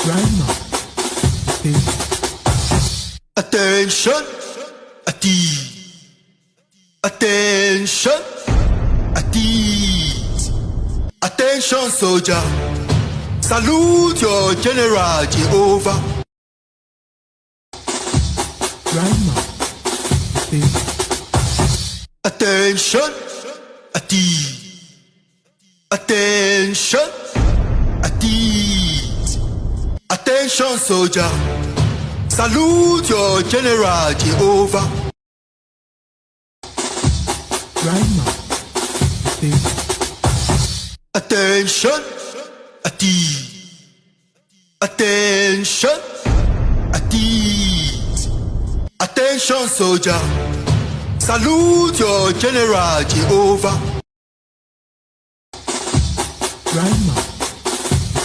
Grandma. Attention, attention, attention, soldier. Salute your general, Jehovah. Grandma. Attention, attention, attention, soldier. Salute your general, Jehovah. Grandma. Attention, attention, attention, soldier. Salute your general, Jehovah. Grandma.